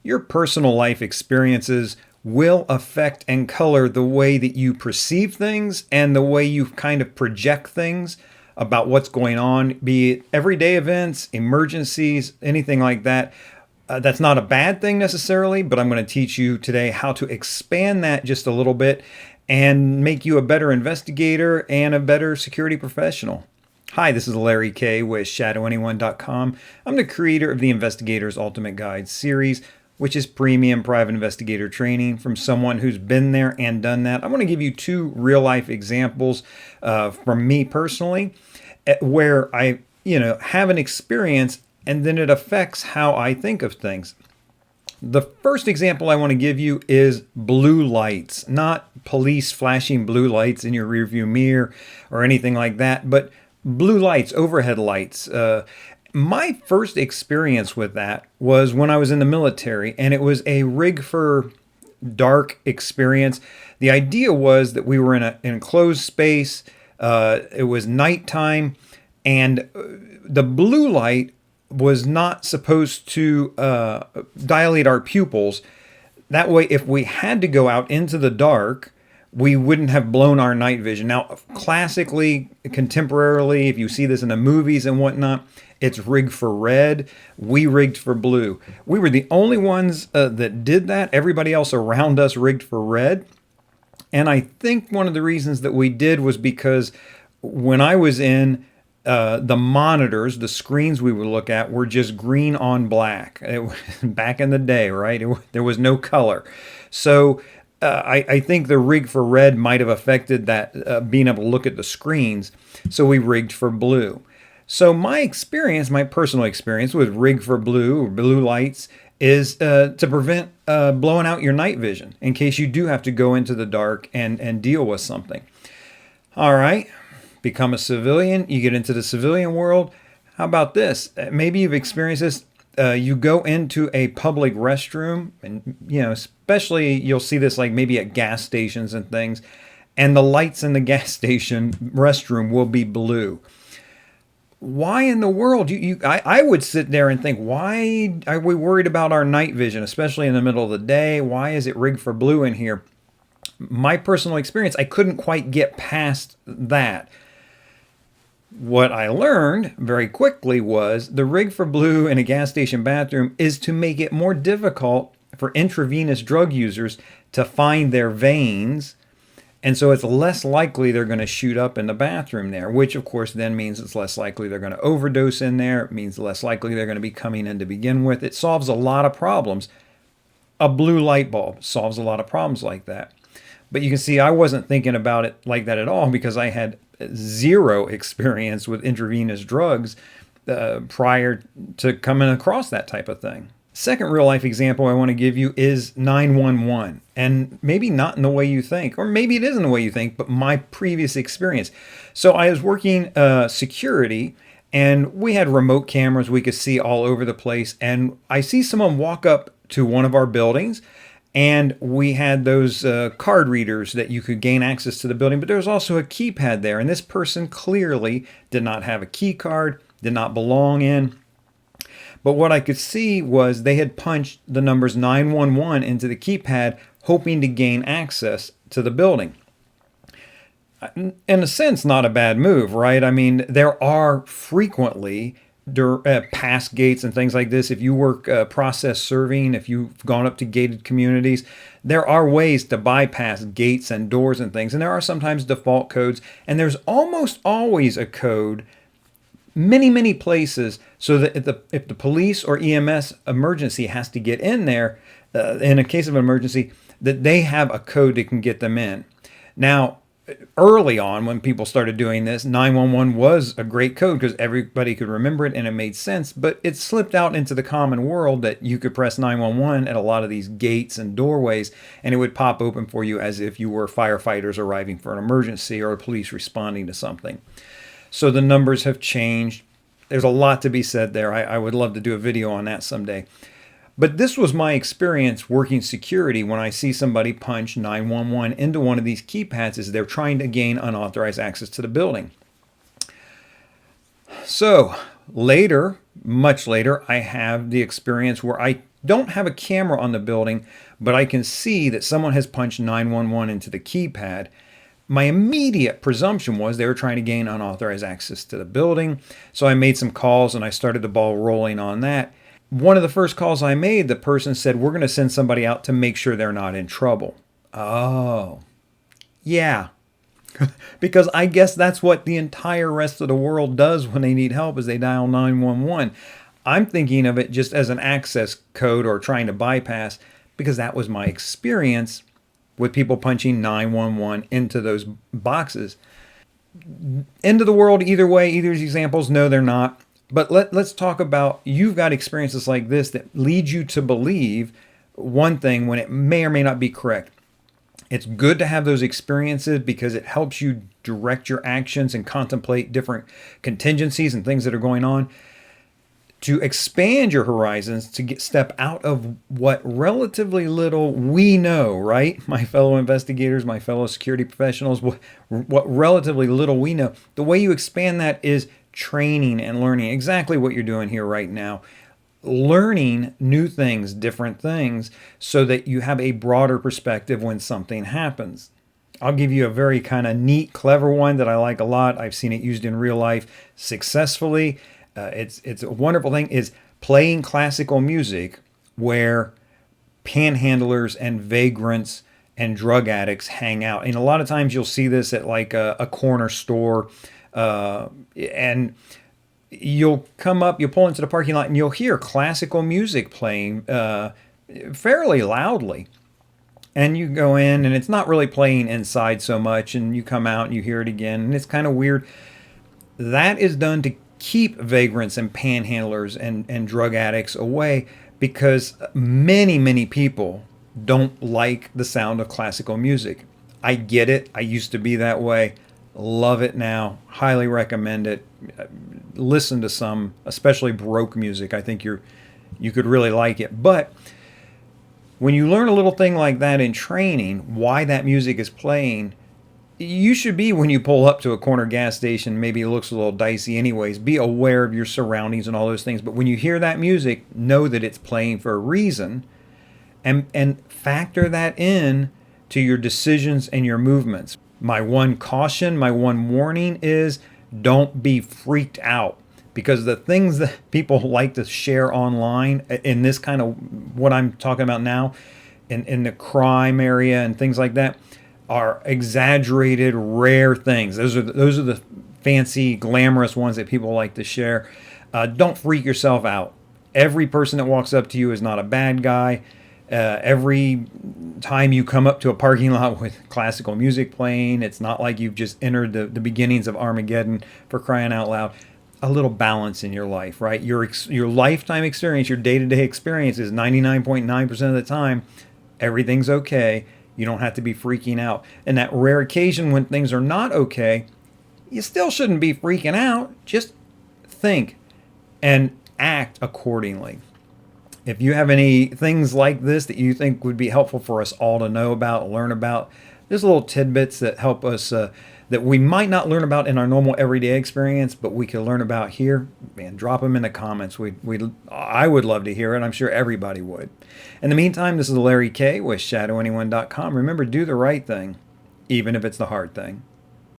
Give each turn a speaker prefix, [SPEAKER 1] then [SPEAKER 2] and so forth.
[SPEAKER 1] Your personal life experiences will affect and color the way that you perceive things and the way you kind of project things about what's going on, be it everyday events, emergencies, anything like that. That's not a bad thing necessarily, but I'm going to teach you today how to expand that just a little bit and make you a better investigator and a better security professional. Hi, this is Larry Kaye with ShadowAnyone.com. I'm the creator of the Investigator's Ultimate Guide series, which is premium private investigator training from someone who's been there and done that. I want to give you two real life examples from me personally, where I have an experience and then it affects how I think of things. The first example I want to give you is blue lights, not police flashing blue lights in your rearview mirror or anything like that, but blue lights, overhead lights. My first experience with that was when I was in the military, and it was a rig for dark experience. The idea was that we were in an enclosed space. It was nighttime, and the blue light was not supposed to dilate our pupils. That way, if we had to go out into the dark, we wouldn't have blown our night vision. Now, classically, contemporarily, if you see this in the movies and whatnot, it's rigged for red. We rigged for blue. We were the only ones that did that. Everybody else around us rigged for red. And I think one of the reasons that we did was because when I was in, the monitors, the screens we would look at were just green on black. Back in the day, right? There was no color. So I think the rig for red might have affected that being able to look at the screens. So we rigged for blue. So my experience, my personal experience with rig for blue or blue lights is to prevent blowing out your night vision in case you do have to go into the dark and deal with something. All right. Become a civilian, you get into the civilian world. How about this? Maybe you've experienced this. You go into a public restroom, and especially you'll see this like maybe at gas stations and things, and the lights in the gas station restroom will be blue. Why in the world? I would sit there and think, why are we worried about our night vision, especially in the middle of the day? Why is it rigged for blue in here? My personal experience, I couldn't quite get past that. What I learned very quickly was the rig for blue in a gas station bathroom is to make it more difficult for intravenous drug users to find their veins. And so it's less likely they're going to shoot up in the bathroom there, which of course then means it's less likely they're going to overdose in there. It means less likely they're going to be coming in to begin with. It solves a lot of problems. A blue light bulb solves a lot of problems like that. But you can see I wasn't thinking about it like that at all because I had zero experience with intravenous drugs prior to coming across that type of thing. Second real life example I want to give you is 911. And maybe not in the way you think, or maybe it is in the way you think, but my previous experience. So I was working security, and we had remote cameras we could see all over the place. And I see someone walk up to one of our buildings, and we had those card readers that you could gain access to the building, but there was also a keypad there. And this person clearly did not have a key card, did not belong in. But what I could see was they had punched the numbers 911 into the keypad, hoping to gain access to the building. In a sense, not a bad move, right? I mean, there are frequently past gates and things like this. If you work process serving, if you've gone up to gated communities, there are ways to bypass gates and doors and things. And there are sometimes default codes. And there's almost always a code, many places, so that if the police or EMS emergency has to get in there, in a case of an emergency, that they have a code that can get them in. Now, early on, when people started doing this, 911 was a great code because everybody could remember it and it made sense, but it slipped out into the common world that you could press 911 at a lot of these gates and doorways and it would pop open for you as if you were firefighters arriving for an emergency or police responding to something. So the numbers have changed. There's a lot to be said there. I would love to do a video on that someday. But this was my experience working security when I see somebody punch 911 into one of these keypads as they're trying to gain unauthorized access to the building. So later, much later, I have the experience where I don't have a camera on the building, but I can see that someone has punched 911 into the keypad. My immediate presumption was they were trying to gain unauthorized access to the building. So I made some calls and I started the ball rolling on that. One of the first calls I made, the person said, we're going to send somebody out to make sure they're not in trouble. Oh, yeah. Because I guess that's what the entire rest of the world does when they need help, is they dial 911. I'm thinking of it just as an access code or trying to bypass, because that was my experience with people punching 911 into those boxes. End of the world either way, either of these examples, no, they're not. But let's talk about, you've got experiences like this that lead you to believe one thing when it may or may not be correct. It's good to have those experiences because it helps you direct your actions and contemplate different contingencies and things that are going on, to expand your horizons, to step out of what relatively little we know, right? My fellow investigators, my fellow security professionals, what relatively little we know. The way you expand that is training and learning, exactly what you're doing here right now. Learning new things, different things, so that you have a broader perspective when something happens. I'll give you a very kind of neat, clever one that I like a lot. I've seen it used in real life successfully. It's a wonderful thing, is playing classical music where panhandlers and vagrants and drug addicts hang out. And a lot of times you'll see this at like a corner store, and you'll come up, you'll pull into the parking lot and you'll hear classical music playing fairly loudly. And you go in and it's not really playing inside so much, and you come out and you hear it again and it's kind of weird. That is done to keep vagrants and panhandlers and drug addicts away, because many people don't like the sound of classical music. I get it. I used to be that way. Love it now. Highly recommend it. Listen to some, especially Baroque music. I think you could really like it. But when you learn a little thing like that in training, why that music is playing, you should be, when you pull up to a corner gas station, maybe it looks a little dicey anyways, be aware of your surroundings and all those things. But when you hear that music, know that it's playing for a reason, and factor that in to your decisions and your movements. My one caution, my one warning is, don't be freaked out, because the things that people like to share online in this kind of what I'm talking about now, in the crime area and things like that, are exaggerated, rare things. Those are the fancy, glamorous ones that people like to share. Don't freak yourself out. Every person that walks up to you is not a bad guy. Every time you come up to a parking lot with classical music playing, it's not like you've just entered the beginnings of Armageddon, for crying out loud. A little balance in your life, right? Your lifetime experience, your day-to-day experience is 99.9% of the time, everything's okay. You don't have to be freaking out. And that rare occasion when things are not okay, you still shouldn't be freaking out. Just think and act accordingly. If you have any things like this that you think would be helpful for us all to know about, learn about, there's little tidbits that help us, that we might not learn about in our normal everyday experience, but we can learn about here, man, drop them in the comments. I would love to hear it. I'm sure everybody would. In the meantime, this is Larry Kaye with ShadowAnyone.com. Remember, do the right thing, even if it's the hard thing.